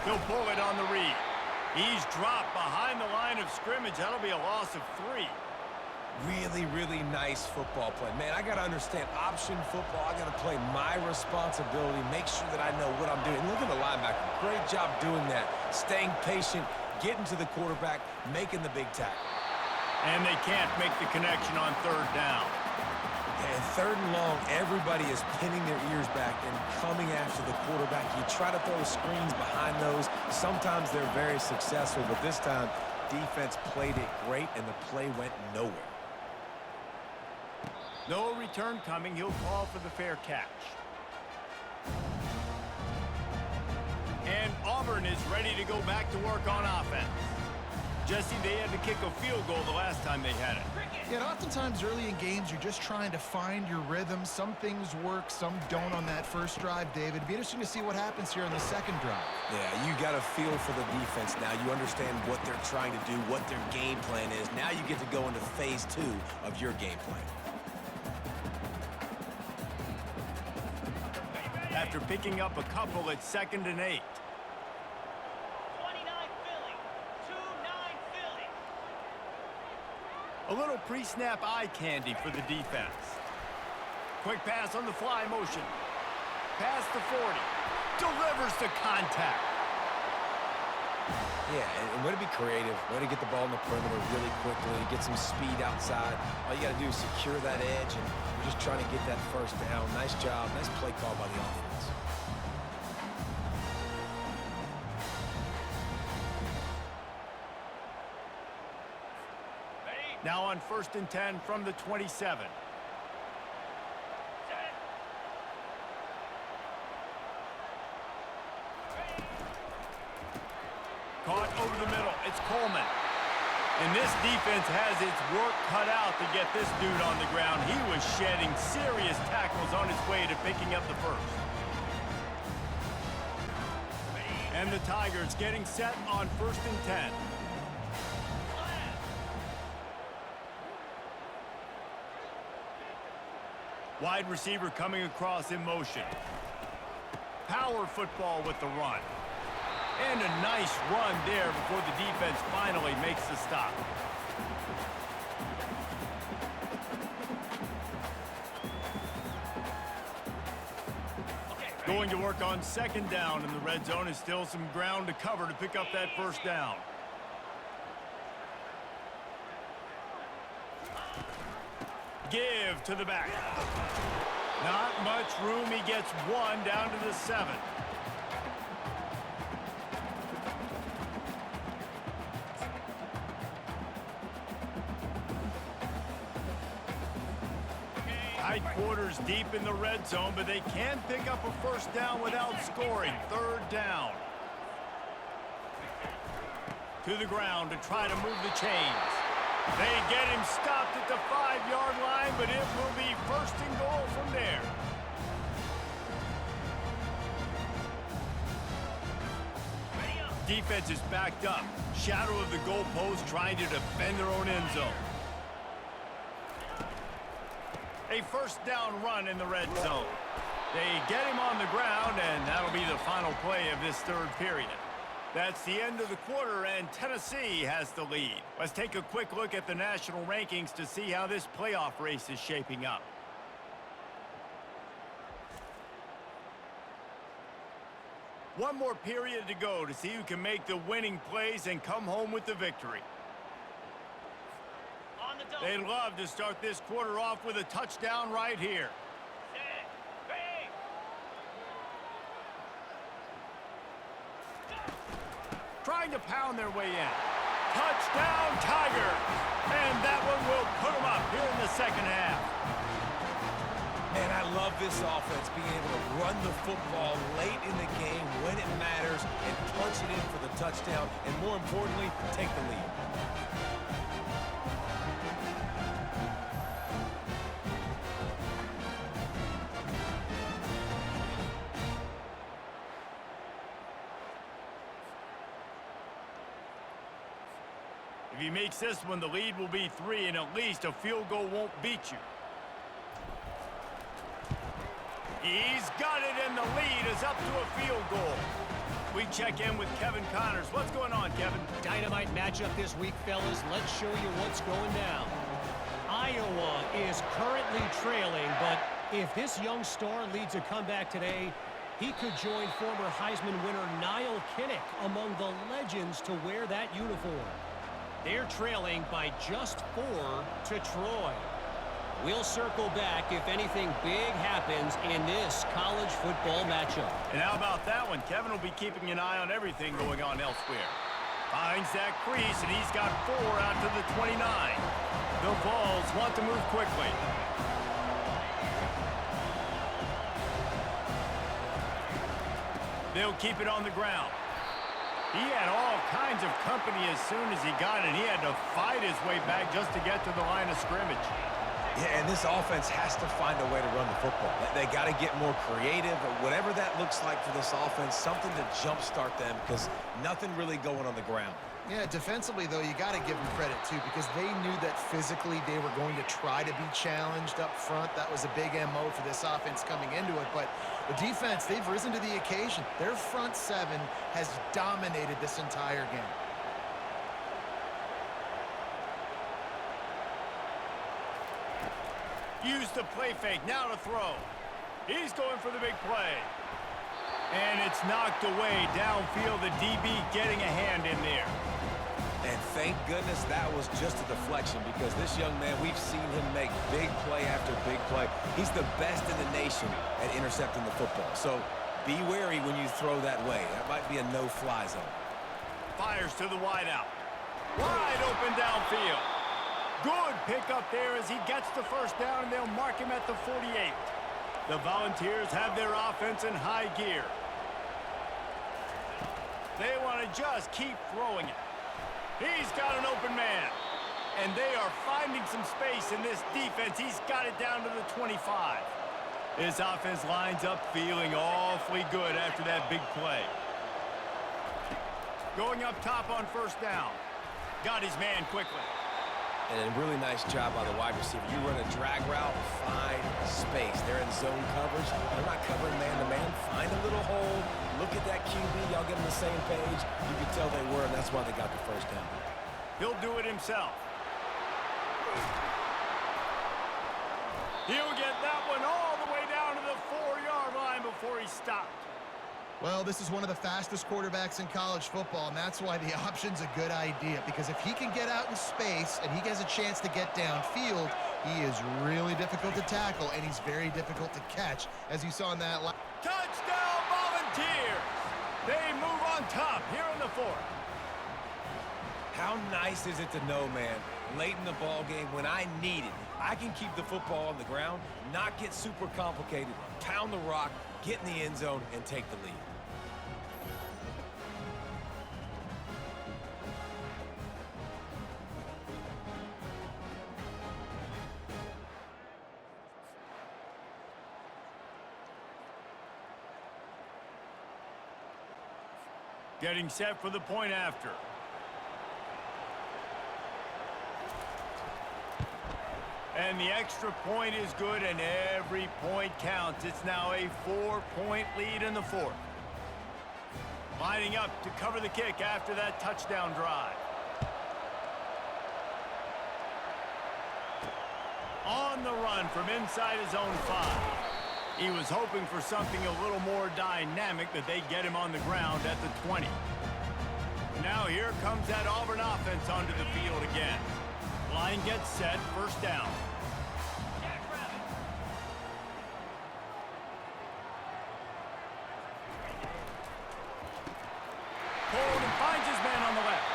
He'll pull it on the read. He's dropped behind the line of scrimmage. That'll be a loss of 3. Really, really nice football play. Man, I got to understand option football. I got to play my responsibility, make sure that I know what I'm doing. Look at the linebacker. Great job doing that. Staying patient, getting to the quarterback, making the big tackle. And they can't make the connection on 3rd down. And 3rd and long, everybody is pinning their ears back and coming after the quarterback. You try to throw screens behind those. Sometimes they're very successful, but this time, defense played it great, and the play went nowhere. No return coming. He'll call for the fair catch. And Auburn is ready to go back to work on offense. Jesse, they had to kick a field goal the last time they had it. Yeah, and oftentimes early in games, you're just trying to find your rhythm. Some things work, some don't on that first drive, David. It'd be interesting to see what happens here on the 2nd drive. Yeah, you got a feel for the defense now. You understand what they're trying to do, what their game plan is. Now you get to go into phase 2 of your game plan. After picking up a couple, it's 2nd and 8. 29 Philly. 2-9 Philly. A little pre-snap eye candy for the defense. Quick pass on the fly motion. Past the 40. Delivers the contact. Yeah, and way to be creative. Way to get the ball in the perimeter really quickly. Get some speed outside. All you got to do is secure that edge, and you're just trying to get that first down. Nice job. Nice play call by the offense. Now on 1st and 10 from the 27. Caught over the middle. It's Coleman. And this defense has its work cut out to get this dude on the ground. He was shedding serious tackles on his way to picking up the first. And the Tigers getting set on 1st and 10. Wide receiver coming across in motion. Power football with the run. And a nice run there before the defense finally makes the stop. Going to work on second down in the red zone. Is still some ground to cover to pick up that first down. Give to the back. Not much room. He gets one down to the 7. Tight quarters deep in the red zone, but they can pick up a first down without scoring. Third down. To the ground to try to move the chains. They get him stopped at the 5-yard line, but it will be first and goal from there. Defense is backed up. Shadow of the goalpost trying to defend their own end zone. A first down run in the red zone. They get him on the ground, and that'll be the final play of this third period. That's the end of the quarter, and Tennessee has the lead. Let's take a quick look at the national rankings to see how this playoff race is shaping up. One more period to go to see who can make the winning plays and come home with the victory. They'd love to start this quarter off with a touchdown right here. Trying to pound their way in. Touchdown, Tigers! And that one will put them up here in the second half. And I love this offense, being able to run the football late in the game when it matters and punch it in for the touchdown, and more importantly, take the lead. If he makes this one, the lead will be 3, and at least a field goal won't beat you. He's got it, and the lead is up to a field goal. We check in with Kevin Connors. What's going on, Kevin? Dynamite matchup this week, fellas. Let's show you what's going down. Iowa is currently trailing, but if this young star leads a comeback today, he could join former Heisman winner Niall Kinnick among the legends to wear that uniform. They're trailing by just 4 to Troy. We'll circle back if anything big happens in this college football matchup. And how about that one? Kevin will be keeping an eye on everything going on elsewhere. Finds that crease, and he's got 4 out to the 29. The Vols want to move quickly. They'll keep it on the ground. He had all kinds of company as soon as he got it. He had to fight his way back just to get to the line of scrimmage. Yeah, and this offense has to find a way to run the football. They got to get more creative, or whatever that looks like for this offense, something to jumpstart them, because nothing really going on the ground. Yeah, defensively, though, you got to give them credit, too, because they knew that physically they were going to try to be challenged up front. That was a big MO for this offense coming into it. But the defense, they've risen to the occasion. Their front 7 has dominated this entire game. Use the play fake, now to throw. He's going for the big play. And it's knocked away downfield, the DB getting a hand in there. And thank goodness that was just a deflection, because this young man, we've seen him make big play after big play. He's the best in the nation at intercepting the football. So be wary when you throw that way. That might be a no-fly zone. Fires to the wideout. Wide open downfield. Good pickup there as he gets the first down, and they'll mark him at the 48. The Volunteers have their offense in high gear. They want to just keep throwing it. He's got an open man. And they are finding some space in this defense. He's got it down to the 25. This offense lines up feeling awfully good after that big play. Going up top on first down. Got his man quickly. And a really nice job by the wide receiver. You run a drag route, find space. They're in zone coverage. They're not covering man-to-man. Find a little hole. Look at that QB. Y'all get on the same page. You can tell they were, and that's why they got the first down. He'll do it himself. He'll get that one all the way down to the 4-yard line, before he stopped. Well, this is one of the fastest quarterbacks in college football, and that's why the option's a good idea, because if he can get out in space and he has a chance to get downfield, he is really difficult to tackle, and he's very difficult to catch, as you saw in that last. Touchdown, Volunteers! They move on top here in the fourth. How nice is it to know, man, late in the ball game when I need it, I can keep the football on the ground, not get super complicated, pound the rock, get in the end zone, and take the lead. Getting set for the point after. And the extra point is good, and every point counts. It's now a 4-point lead in the fourth. Lining up to cover the kick after that touchdown drive. On the run from inside his own 5. He was hoping for something a little more dynamic, that they get him on the ground at the 20. Now here comes that Auburn offense onto the field again. Line gets set, first down. Pulled and finds his man on the left.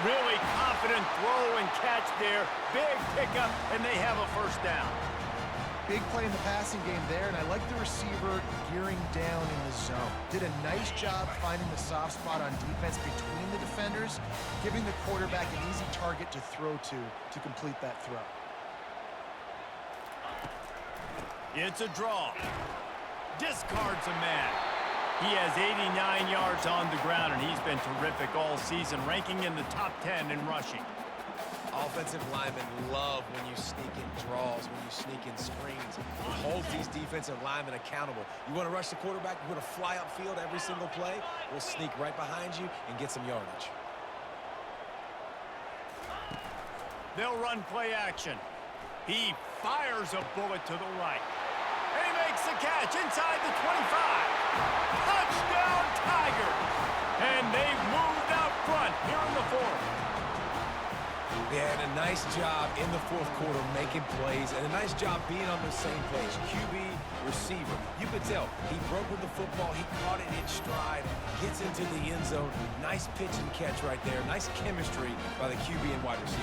Really confident throw and catch there. Big pickup, and they have a first down. Big play in the passing game there, and I like the receiver gearing down in the zone. Did a nice job finding the soft spot on defense between the defenders, giving the quarterback an easy target to throw to complete that throw. It's a draw. Discards a man. He has 89 yards on the ground, and he's been terrific all season, ranking in the top 10 in rushing. Offensive linemen love when you sneak in draws, when you sneak in screens. It holds these defensive linemen accountable. You want to rush the quarterback, you want to fly upfield every single play, we'll sneak right behind you and get some yardage. They'll run play action. He fires a bullet to the right. And he makes the catch inside the 25. Touchdown, Tigers! And they've moved out front here in the fourth. They had a nice job in the fourth quarter making plays and a nice job being on the same page. QB, receiver. You could tell he broke with the football. He caught it in stride, gets into the end zone. Nice pitch and catch right there. Nice chemistry by the QB and wide receiver.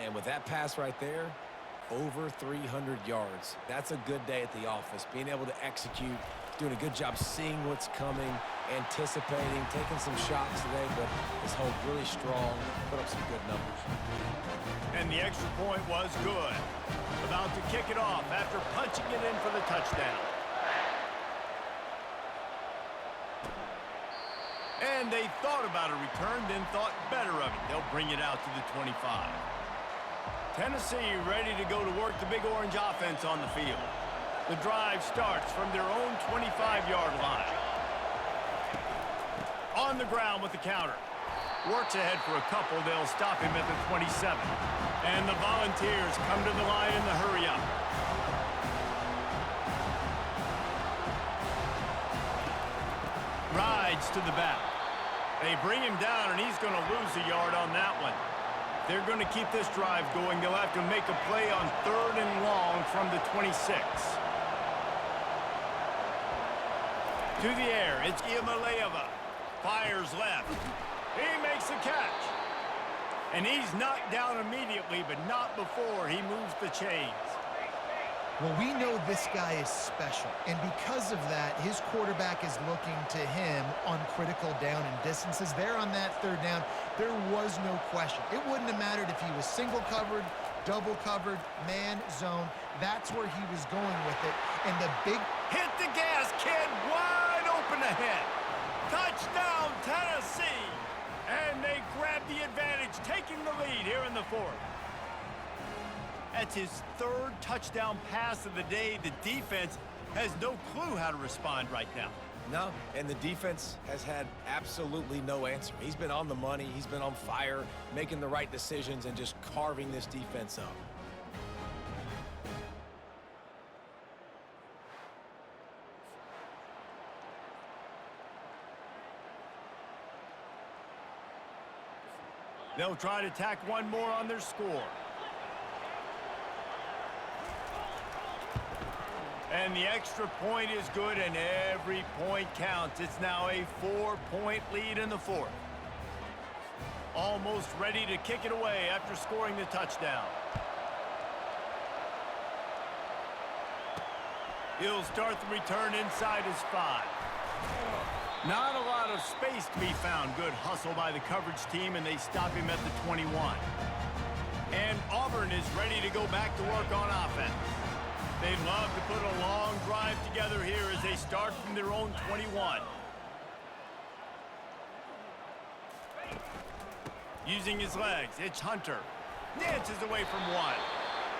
And with that pass right there, over 300 yards. That's a good day at the office. Being able to execute, doing a good job seeing what's coming, anticipating, taking some shots today, but his hold really strong, put up some good numbers. And the extra point was good. About to kick it off after punching it in for the touchdown. And they thought about a return, then thought better of it. They'll bring it out to the 25. Tennessee ready to go to work the Big Orange offense on the field. The drive starts from their own 25-yard line. On the ground with the counter. Works ahead for a couple. They'll stop him at the 27. And the Volunteers come to the line in the hurry-up. Rides to the back. They bring him down, and he's going to lose a yard on that one. They're going to keep this drive going. They'll have to make a play on 3rd and long from the 26. To the air, it's Iamaleava. Fires left. He makes the catch. And he's knocked down immediately, but not before he moves the chains. Well, we know this guy is special, and because of that, his quarterback is looking to him on critical down and distances. There on that 3rd down, there was no question. It wouldn't have mattered if he was single covered, double covered, man, zone. That's where he was going with it. And the big hit the gas, kid, wide open ahead. Touchdown, Tennessee! And they grab the advantage, taking the lead here in the fourth. That's his 3rd touchdown pass of the day. The defense has no clue how to respond right now. No, and the defense has had absolutely no answer. He's been on the money. He's been on fire, making the right decisions and just carving this defense up. They'll try to tack one more on their score. And the extra point is good, and every point counts. It's now a 4-point lead in the fourth. Almost ready to kick it away after scoring the touchdown. He'll start the return inside his 5. Not a lot of space to be found. Good hustle by the coverage team, and they stop him at the 21. And Auburn is ready to go back to work on offense. They'd love to put a long drive together here as they start from their own 21. Using his legs, it's Hunter. Dances away from 1.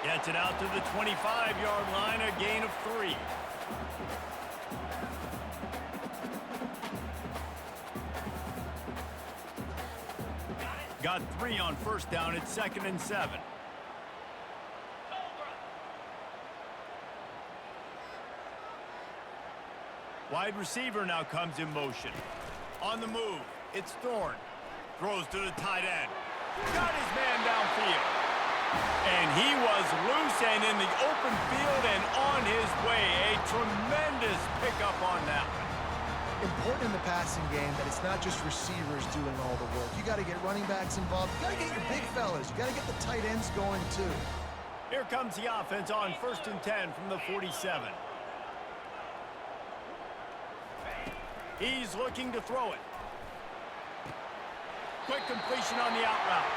Gets it out to the 25-yard line, a gain of 3. Got 3 on first down. It's 2nd and 7. Wide receiver now comes in motion. On the move, it's Thorne. Throws to the tight end. Got his man downfield. And he was loose and in the open field and on his way. A tremendous pickup on that one. Important in the passing game that it's not just receivers doing all the work. You got to get running backs involved. You got to get your big fellas. You got to get the tight ends going too. Here comes the offense on 1st and 10 from the 47. He's looking to throw it. Quick completion on the out route.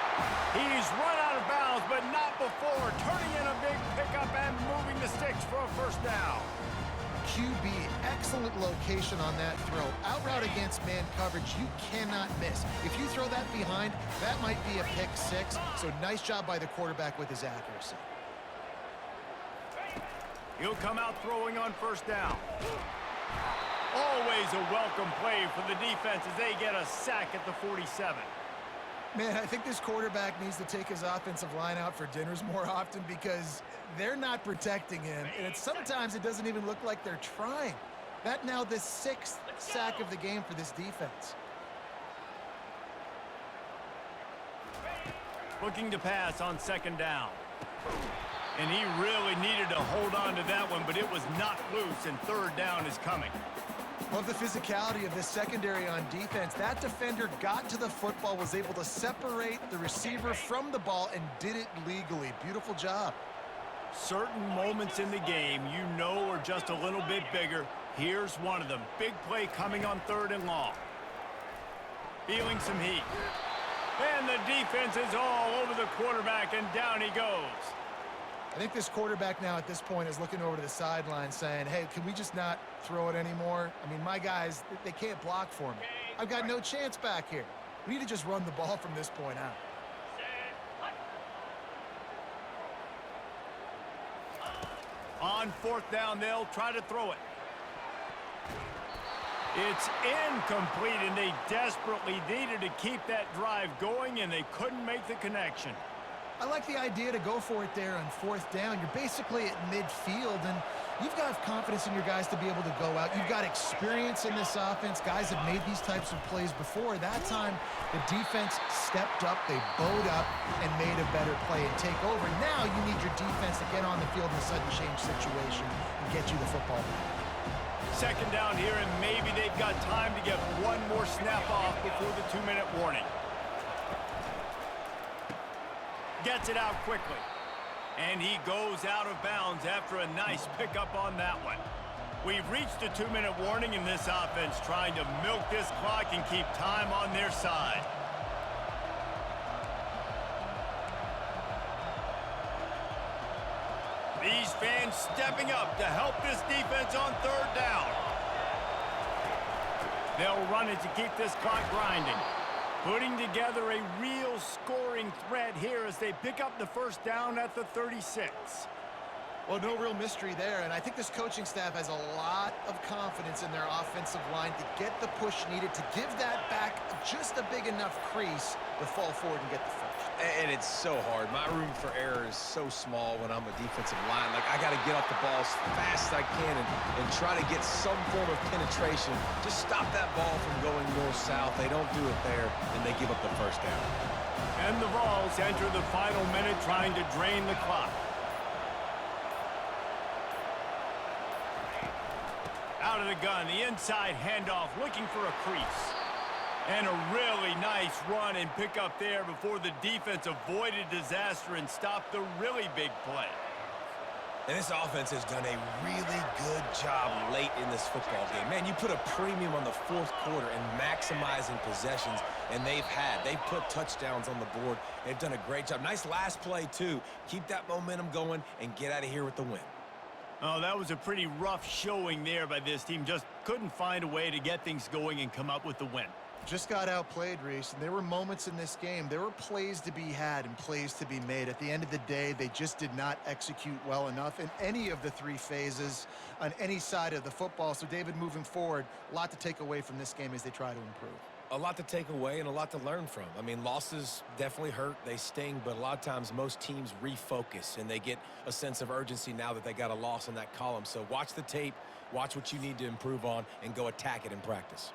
He's run out of bounds, but not before. Turning in a big pickup and moving the sticks for a first down. QB, excellent location on that throw. Out route against man coverage, you cannot miss. If you throw that behind, that might be a pick 6. So nice job by the quarterback with his accuracy. He'll come out throwing on first down. Always a welcome play for the defense as they get a sack at the 47. Man, I think this quarterback needs to take his offensive line out for dinners more often because they're not protecting him. And sometimes it doesn't even look like they're trying. That now the 6th sack of the game for this defense. Looking to pass on 2nd down. And he really needed to hold on to that one, but it was knocked loose, and 3rd down is coming. Love the physicality of this secondary on defense. That defender got to the football, was able to separate the receiver from the ball, and did it legally. Beautiful job. Certain moments in the game you know are just a little bit bigger. Here's one of them. Big play coming on 3rd and long. Feeling some heat. And the defense is all over the quarterback, and down he goes. I think this quarterback now at this point is looking over to the sideline saying, hey, can we just not throw it anymore? I mean, my guys, they can't block for me. I've got no chance back here. We need to just run the ball from this point out. On 4th down, they'll try to throw it. It's incomplete, and they desperately needed to keep that drive going, and they couldn't make the connection. I like the idea to go for it there on 4th down. You're basically at midfield, and you've got confidence in your guys to be able to go out. You've got experience in this offense. Guys have made these types of plays before. That time, the defense stepped up, they bowed up, and made a better play and take over. Now you need your defense to get on the field in a sudden change situation and get you the football back. 2nd down here, and maybe they've got time to get one more snap off before the 2-minute warning. Gets it out quickly. And he goes out of bounds after a nice pickup on that one. We've reached a 2-minute warning in this offense, trying to milk this clock and keep time on their side. These fans stepping up to help this defense on 3rd down. They'll run it to keep this clock grinding. Putting together a real scoring threat here as they pick up the 1st down at the 36. Well, no real mystery there, and I think this coaching staff has a lot of confidence in their offensive line to get the push needed to give that back just a big enough crease to fall forward and get the first. And it's so hard. My room for error is so small when I'm a defensive line. Like, I got to get off the ball as fast as I can and try to get some form of penetration. Just stop that ball from going north-south. They don't do it there, and they give up the first down. And the Vols enter the final minute trying to drain the clock. Out of the gun, the inside handoff, looking for a crease. And a really nice run and pick up there before the defense avoided disaster and stopped the really big play. And this offense has done a really good job late in this football game. Man, you put a premium on the fourth quarter and maximizing possessions, and they've put touchdowns on the board. They've done a great job. Nice last play, too. Keep that momentum going and get out of here with the win. Oh, that was a pretty rough showing there by this team. Just couldn't find a way to get things going and come up with the win. Just got outplayed, Reese, and there were moments in this game. There were plays to be had and plays to be made. At the end of the day, they just did not execute well enough in any of the three phases on any side of the football. So, David, moving forward, a lot to take away from this game as they try to improve. A lot to take away and a lot to learn from. I mean, losses definitely hurt. They sting, but a lot of times most teams refocus and they get a sense of urgency now that they got a loss in that column. So watch the tape, watch what you need to improve on, and go attack it in practice.